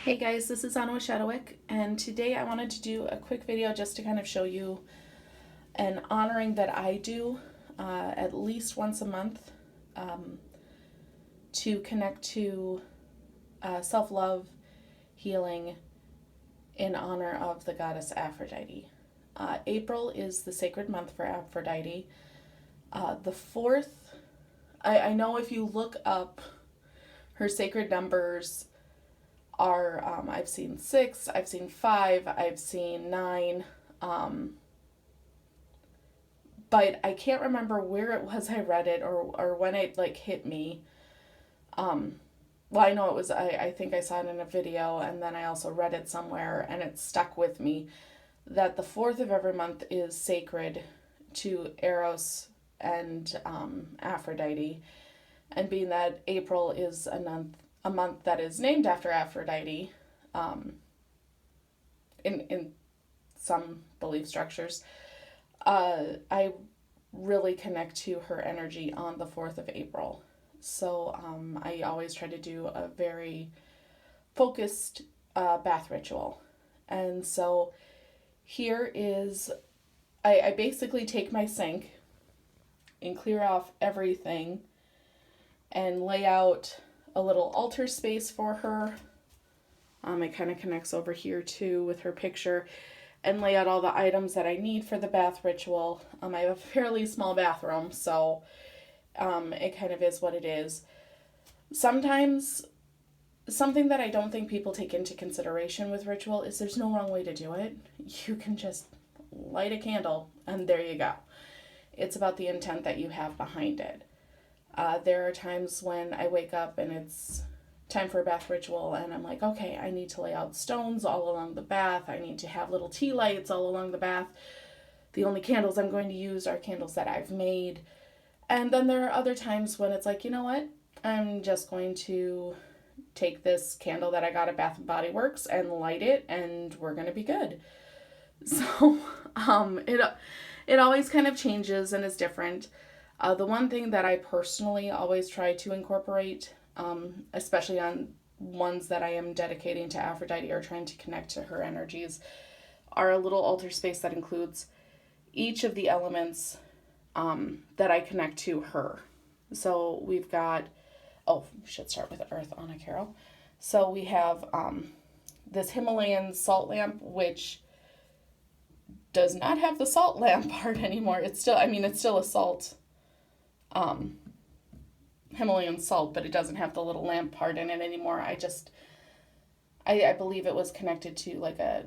Hey guys, this is Anna Shadowwick, and today I wanted to do a quick video just to kind of show you an honoring that I do at least once a month to connect to self-love, healing in honor of the goddess Aphrodite. April is the sacred month for Aphrodite. The 4th, I know if you look up her sacred numbers, I've seen 6, I've seen 5, I've seen 9, but I can't remember where it was I read it or when it hit me. Well, I know it was, I think I saw it in a video, and then I also read it somewhere and it stuck with me that the 4th of every month is sacred to Eros and Aphrodite, and being that April is a month that is named after Aphrodite, in some belief structures, I really connect to her energy on the 4th of April. So I always try to do a very focused bath ritual. And so here is, I basically take my sink and clear off everything and lay out a little altar space for her. It kind of connects over here too with her picture, and lay out all the items that I need for the bath ritual. I have a fairly small bathroom, so it kind of is what it is. Sometimes, something that I don't think people take into consideration with ritual is there's no wrong way to do it. You can just light a candle and there you go. It's about the intent that you have behind it. There are times when I wake up and it's time for a bath ritual and I'm like, okay, I need to lay out stones all along the bath. I need to have little tea lights all along the bath. The only candles I'm going to use are candles that I've made. And then there are other times when it's like, you know what? I'm just going to take this candle that I got at Bath & Body Works and light it, and we're going to be good. So it always kind of changes and is different. The one thing that I personally always try to incorporate, especially on ones that I am dedicating to Aphrodite or trying to connect to her energies, are a little altar space that includes each of the elements that I connect to her. So we've got, we should start with Earth, Anna Carol. So we have this Himalayan salt lamp, which does not have the salt lamp part anymore. It's still a salt, Himalayan salt, but it doesn't have the little lamp part in it anymore. I believe it was connected to like a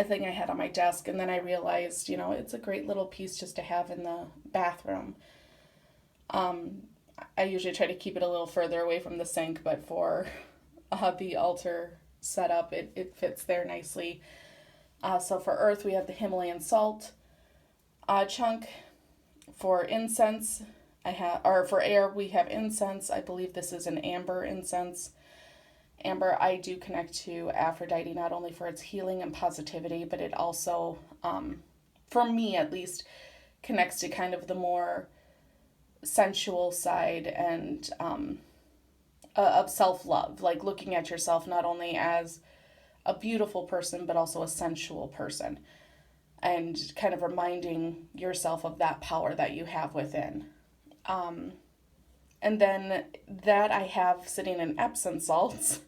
thing I had on my desk, and then I realized, it's a great little piece just to have in the bathroom. I usually try to keep it a little further away from the sink, but for the altar setup, it fits there nicely. So for Earth, we have the Himalayan salt chunk. For incense, for air, we have incense. I believe this is an amber incense. Amber, I do connect to Aphrodite not only for its healing and positivity, but it also, for me at least, connects to kind of the more sensual side and of self-love, like looking at yourself not only as a beautiful person, but also a sensual person, and kind of reminding yourself of that power that you have within. And then that I have sitting in Epsom salts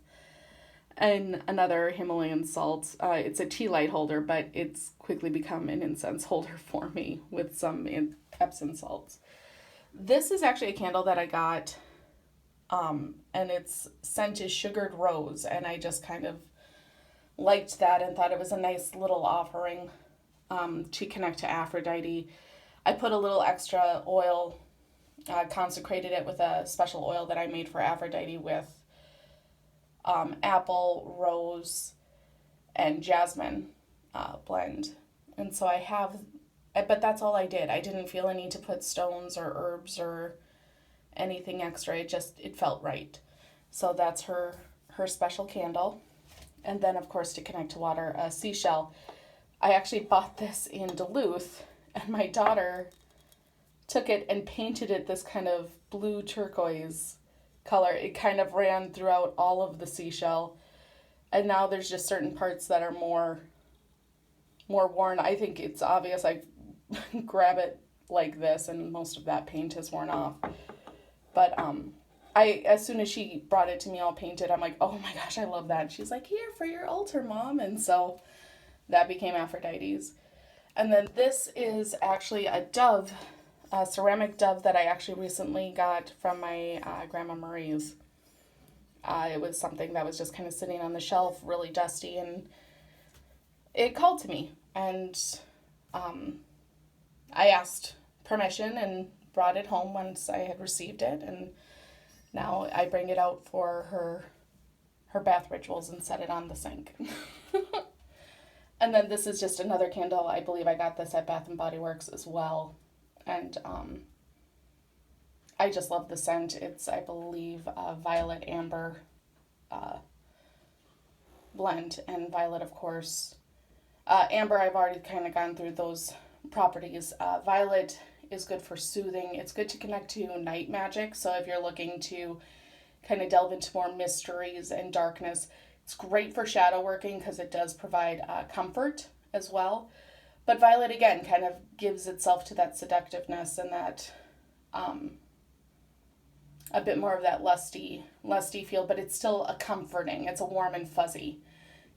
and another Himalayan salt. It's a tea light holder, but it's quickly become an incense holder for me with some Epsom salts. This is actually a candle that I got, and its scent is sugared rose, and I just kind of liked that and thought it was a nice little offering to connect to Aphrodite. I put a little extra oil, consecrated it with a special oil that I made for Aphrodite with apple, rose, and jasmine blend. And so but that's all I did. I didn't feel a need to put stones or herbs or anything extra. It felt right. So that's her special candle. And then, of course, to connect to water, a seashell. I actually bought this in Duluth, and my daughter took it and painted it this kind of blue turquoise color. It kind of ran throughout all of the seashell. And now there's just certain parts that are more worn. I think it's obvious. I grab it like this and most of that paint is worn off. But I, as soon as she brought it to me all painted, I'm like, oh my gosh, I love that. And she's like, here for your altar, Mom. And so that became Aphrodite's. And then this is actually a dove, a ceramic dove that I actually recently got from my Grandma Marie's. It was something that was just kind of sitting on the shelf, really dusty, and it called to me. And I asked permission and brought it home once I had received it. And now I bring it out for her bath rituals and set it on the sink. And then this is just another candle. I believe I got this at Bath and Body Works as well. And I just love the scent. It's, I believe, a violet amber blend. And violet, of course. Amber, I've already kind of gone through those properties. Violet is good for soothing. It's good to connect to night magic. So if you're looking to kind of delve into more mysteries and darkness, it's great for shadow working because it does provide comfort as well. But violet, again, kind of gives itself to that seductiveness and that a bit more of that lusty feel, but it's still a comforting. It's a warm and fuzzy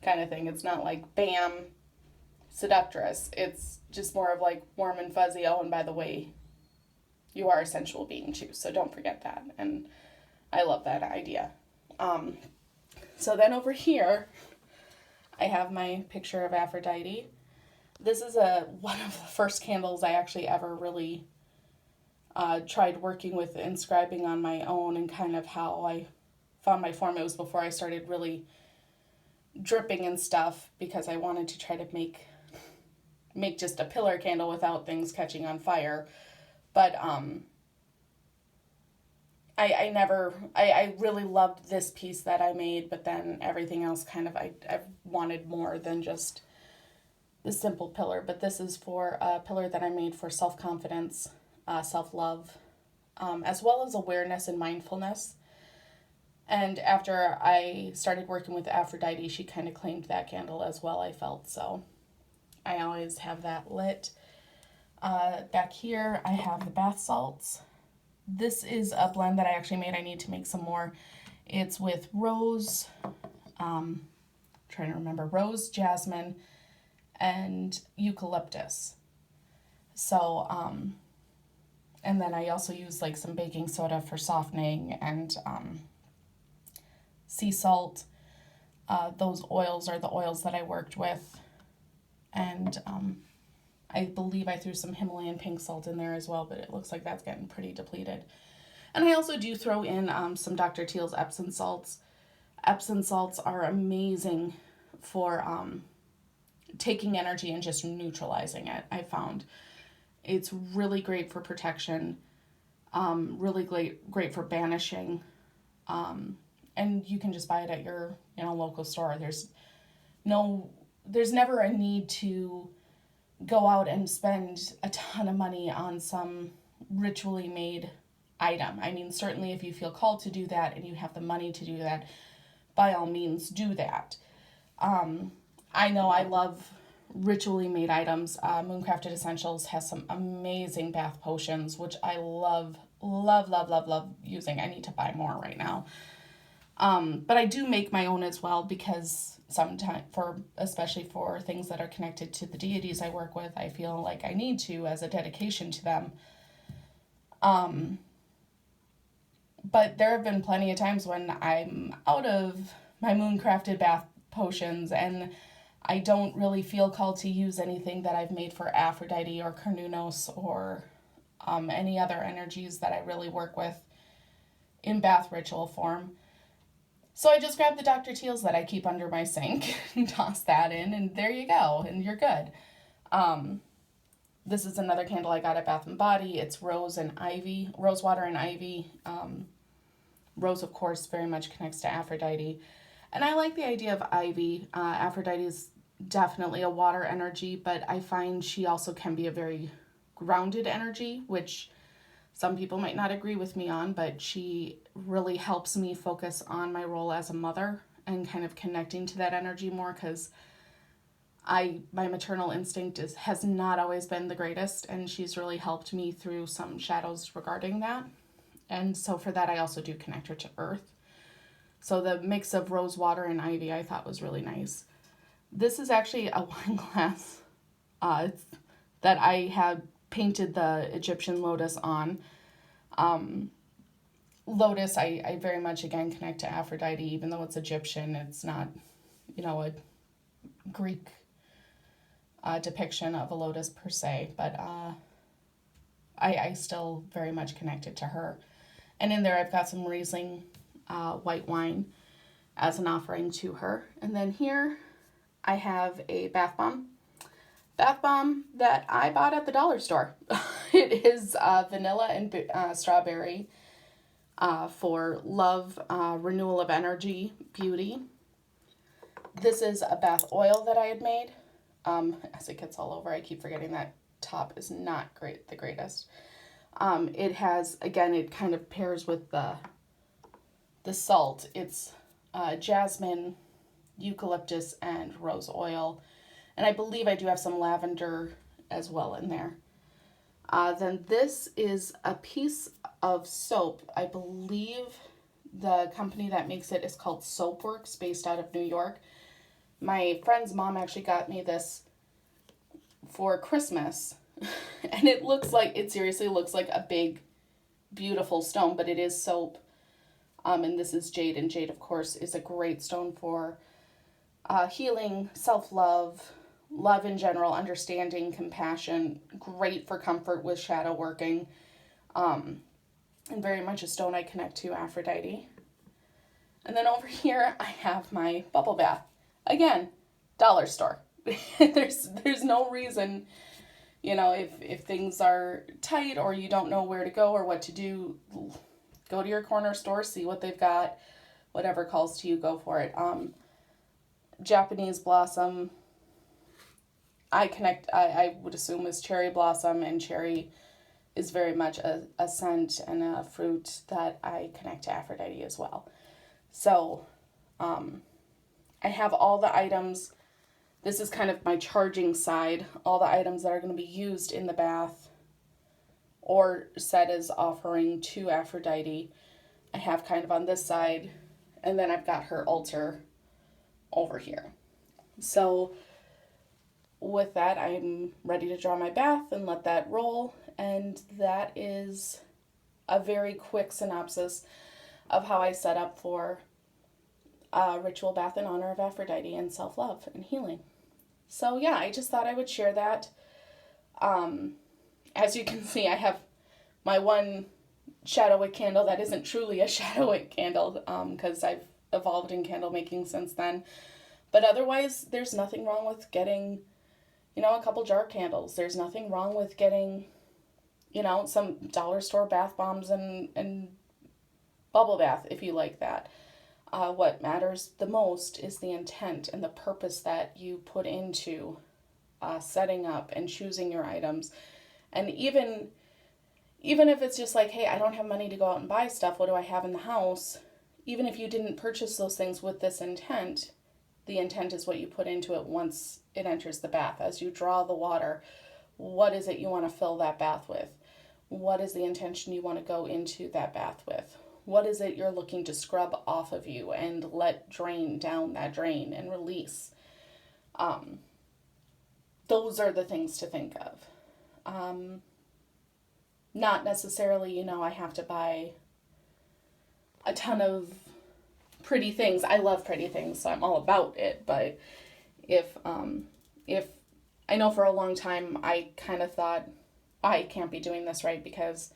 kind of thing. It's not like, bam, seductress. It's just more of like warm and fuzzy. Oh, and by the way, you are a sensual being too, so don't forget that. And I love that idea. So then over here, I have my picture of Aphrodite. This is one of the first candles I actually ever really tried working with inscribing on my own, and kind of how I found my form. It was before I started really dripping and stuff, because I wanted to try to make just a pillar candle without things catching on fire. But I really loved this piece that I made, but then everything else kind of, I wanted more than just the simple pillar. But this is for a pillar that I made for self-confidence, self-love, as well as awareness and mindfulness. And after I started working with Aphrodite, she kind of claimed that candle as well, I felt. So I always have that lit. Back here, I have the bath salts. This is a blend that I actually made. I need to make some more. It's with rose, trying to remember, rose, jasmine, and eucalyptus. So, and then I also use like some baking soda for softening, and sea salt. Those oils are the oils that I worked with. And I believe I threw some Himalayan pink salt in there as well, but it looks like that's getting pretty depleted. And I also do throw in some Dr. Teal's Epsom salts. Epsom salts are amazing for taking energy and just neutralizing it, I found. It's really great for protection, really great for banishing. And you can just buy it at your local store. There's never a need to go out and spend a ton of money on some ritually made item. I mean, certainly if you feel called to do that and you have the money to do that, by all means do that. I know I love ritually made items. Mooncrafted Essentials has some amazing bath potions, which I love using. I need to buy more right now. But I do make my own as well, because sometimes, especially for things that are connected to the deities I work with, I feel like I need to, as a dedication to them. But there have been plenty of times when I'm out of my mooncrafted bath potions and I don't really feel called to use anything that I've made for Aphrodite or Carnunos or any other energies that I really work with in bath ritual form. So I just grab the Dr. Teal's that I keep under my sink and toss that in, and there you go, and you're good. This is another candle I got at Bath & Body. It's rose water and ivy. Rose, of course, very much connects to Aphrodite. And I like the idea of ivy. Aphrodite is definitely a water energy, but I find she also can be a very grounded energy, which some people might not agree with me on, but she really helps me focus on my role as a mother and kind of connecting to that energy more, because my maternal instinct has not always been the greatest, and she's really helped me through some shadows regarding that. And so for that, I also do connect her to earth. So the mix of rose water and ivy I thought was really nice. This is actually a wine glass that I had painted the Egyptian lotus on. Lotus, I very much, again, connect to Aphrodite, even though it's Egyptian. It's not, a Greek depiction of a lotus per se, but I still very much connected to her. And in there I've got some Riesling white wine as an offering to her. And then here I have a bath bomb. Bath bomb that I bought at the dollar store. It is vanilla and strawberry for love, renewal of energy, beauty. This is a bath oil that I had made. As it gets all over, I keep forgetting that top is not the greatest. It has, again, it kind of pairs with the salt. It's jasmine, eucalyptus, and rose oil. And I believe I do have some lavender as well in there. Then this is a piece of soap. I believe the company that makes it is called Soapworks, based out of New York. My friend's mom actually got me this for Christmas. And it seriously looks like a big, beautiful stone, but it is soap. And this is jade, and jade, of course, is a great stone for healing, self-love, love in general, understanding, compassion, great for comfort with shadow working, and very much a stone I connect to, Aphrodite. And then over here, I have my bubble bath. Again, dollar store. There's no reason, if things are tight or you don't know where to go or what to do, go to your corner store, see what they've got, whatever calls to you, go for it. Japanese blossom, I would assume is cherry blossom, and cherry is very much a scent and a fruit that I connect to Aphrodite as well. So, I have all the items. This is kind of my charging side, all the items that are going to be used in the bath or set as offering to Aphrodite. I have kind of on this side, and then I've got her altar over here. So with that, I'm ready to draw my bath and let that roll, and that is a very quick synopsis of how I set up for a ritual bath in honor of Aphrodite and self-love and healing. So yeah, I just thought I would share that. As you can see, I have my one shadow wick candle that isn't truly a shadow wick candle, because I've evolved in candle making since then. But otherwise, there's nothing wrong with getting, a couple jar candles. There's nothing wrong with getting, some dollar store bath bombs and bubble bath if you like that. What matters the most is the intent and the purpose that you put into setting up and choosing your items. And even if it's just like, hey, I don't have money to go out and buy stuff, what do I have in the house? Even if you didn't purchase those things with this intent, the intent is what you put into it once it enters the bath. As you draw the water, what is it you want to fill that bath with? What is the intention you want to go into that bath with? What is it you're looking to scrub off of you and let drain down that drain and release? Those are the things to think of. Not necessarily, I have to buy a ton of pretty things. I love pretty things, so I'm all about it. But if I know for a long time, I kind of thought, I can't be doing this right because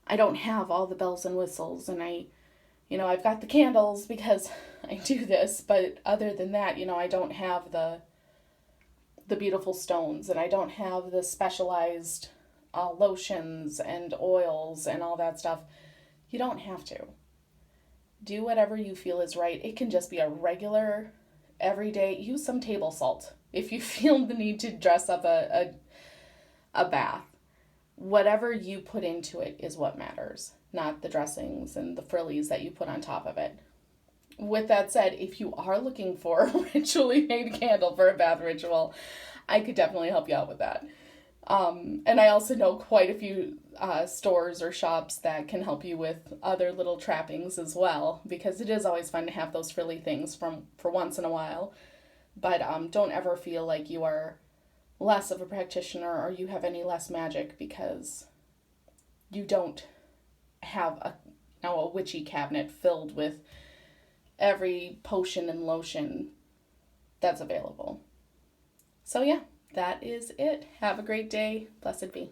I don't have all the bells and whistles, and I've got the candles because I do this, but other than that, I don't have the beautiful stones, and I don't have the specialized lotions and oils and all that stuff. You don't have to. Do whatever you feel is right. It can just be a regular, everyday, use some table salt if you feel the need to dress up a bath. Whatever you put into it is what matters, not the dressings and the frillies that you put on top of it. with that said, if you are looking for a ritually made candle for a bath ritual, I could definitely help you out with that. And I also know quite a few stores or shops that can help you with other little trappings as well, because it is always fun to have those frilly things for once in a while. But don't ever feel like you are less of a practitioner or you have any less magic because you don't have a witchy cabinet filled with every potion and lotion that's available. So yeah, that is it. Have a great day. Blessed be.